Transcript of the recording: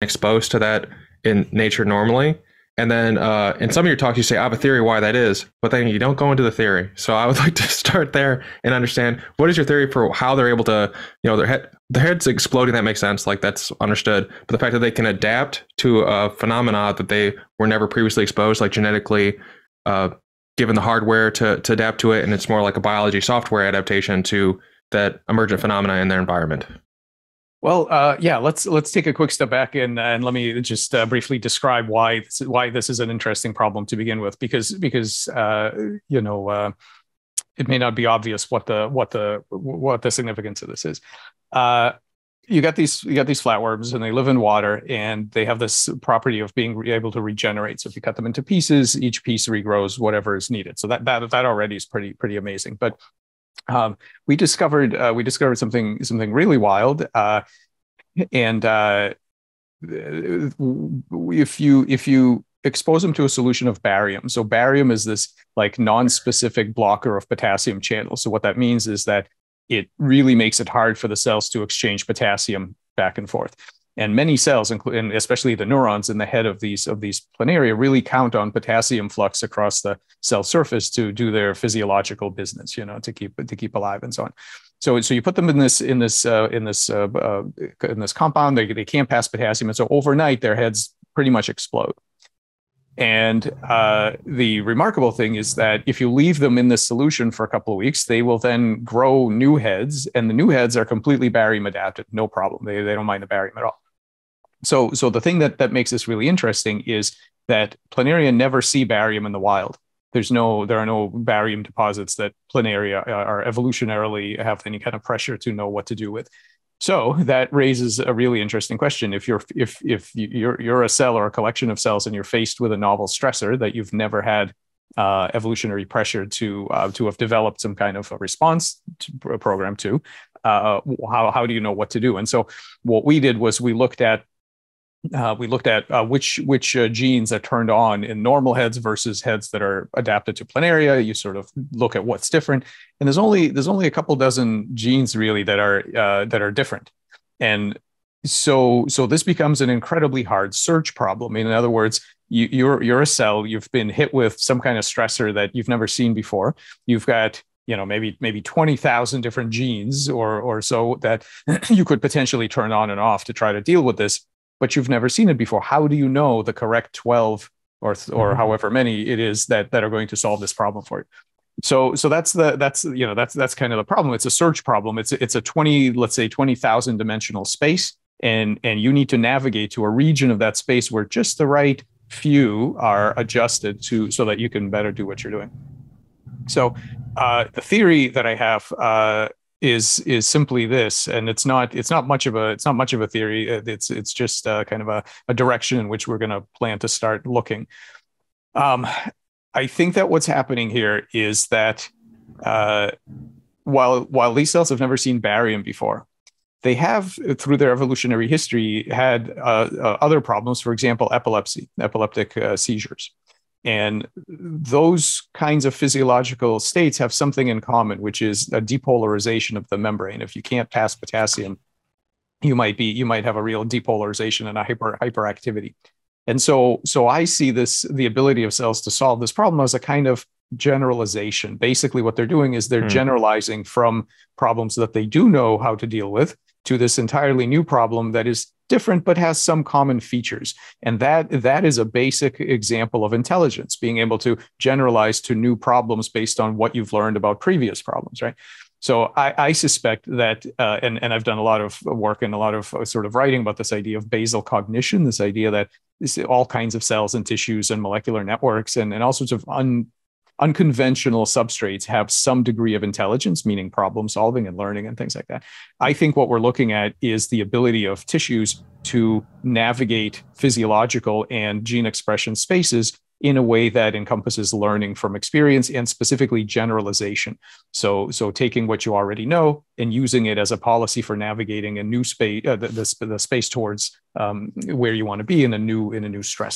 exposed to that in nature normally. And then in some of your talks, you say, I have a theory why that is, but then you don't go into the theory. So I would like to start there and understand, what is your theory for how they're able to, their head's exploding, that makes sense, like that's understood. But the fact that they can adapt to a phenomena that they were never previously exposed, like genetically given the hardware to adapt to it, and it's more like a biology software adaptation to that emergent phenomena in their environment. Well, yeah, let's take a quick step back and let me just briefly describe why this is an interesting problem to begin with, because it may not be obvious what the significance of this is. You got these flatworms, and they live in water, and they have this property of being able to regenerate. So if you cut them into pieces, each piece regrows whatever is needed. So that already is pretty amazing. But we discovered something really wild, and if you expose them to a solution of barium. So barium is this like non-specific blocker of potassium channels. So what that means is that it really makes it hard for the cells to exchange potassium back and forth. And many cells, including especially the neurons in the head of these planaria, really count on potassium flux across the cell surface to do their physiological business, to keep alive and so on. So you put them in this compound. They can't pass potassium, and so overnight their heads pretty much explode. And the remarkable thing is that if you leave them in this solution for a couple of weeks, they will then grow new heads, and the new heads are completely barium adapted, no problem. They don't mind the barium at all. So the thing that makes this really interesting is that planaria never see barium in the wild. There are no barium deposits that planaria are evolutionarily have any kind of pressure to know what to do with. So that raises a really interesting question. If you're a cell or a collection of cells, and you're faced with a novel stressor that you've never had evolutionary pressure to have developed some kind of a response program to, how do you know what to do? And so what we did was we looked at which genes are turned on in normal heads versus heads that are adapted to planaria. You sort of look at what's different, and there's only a couple dozen genes really that are different, and so this becomes an incredibly hard search problem. In other words, you're a cell, you've been hit with some kind of stressor that you've never seen before. You've got maybe 20,000 different genes or so that you could potentially turn on and off to try to deal with this, but you've never seen it before. How do you know the correct 12 or however many it is that are going to solve this problem for you? So that's kind of the problem. It's a search problem. It's a 20,000 dimensional space, and you need to navigate to a region of that space where just the right few are adjusted to so that you can better do what you're doing. So the theory that I have is simply this, and it's not much of a theory. It's just kind of a direction in which we're going to plan to start looking. I think that what's happening here is that while these cells have never seen barium before, they have, through their evolutionary history, had other problems. For example, epileptic seizures. And those kinds of physiological states have something in common, which is a depolarization of the membrane. If you can't pass potassium, you might have a real depolarization and a hyperactivity. And so I see the ability of cells to solve this problem as a kind of generalization. Basically, what they're doing is they're generalizing from problems that they do know how to deal with to this entirely new problem that is different but has some common features. And that is a basic example of intelligence, being able to generalize to new problems based on what you've learned about previous problems, right? So I suspect that, and I've done a lot of work and a lot of sort of writing about this idea of basal cognition, this idea that all kinds of cells and tissues and molecular networks and all sorts of unconventional substrates have some degree of intelligence, meaning problem solving and learning and things like that. I think what we're looking at is the ability of tissues to navigate physiological and gene expression spaces in a way that encompasses learning from experience and specifically generalization. So taking what you already know and using it as a policy for navigating a new space, the space towards where you want to be in a new stress.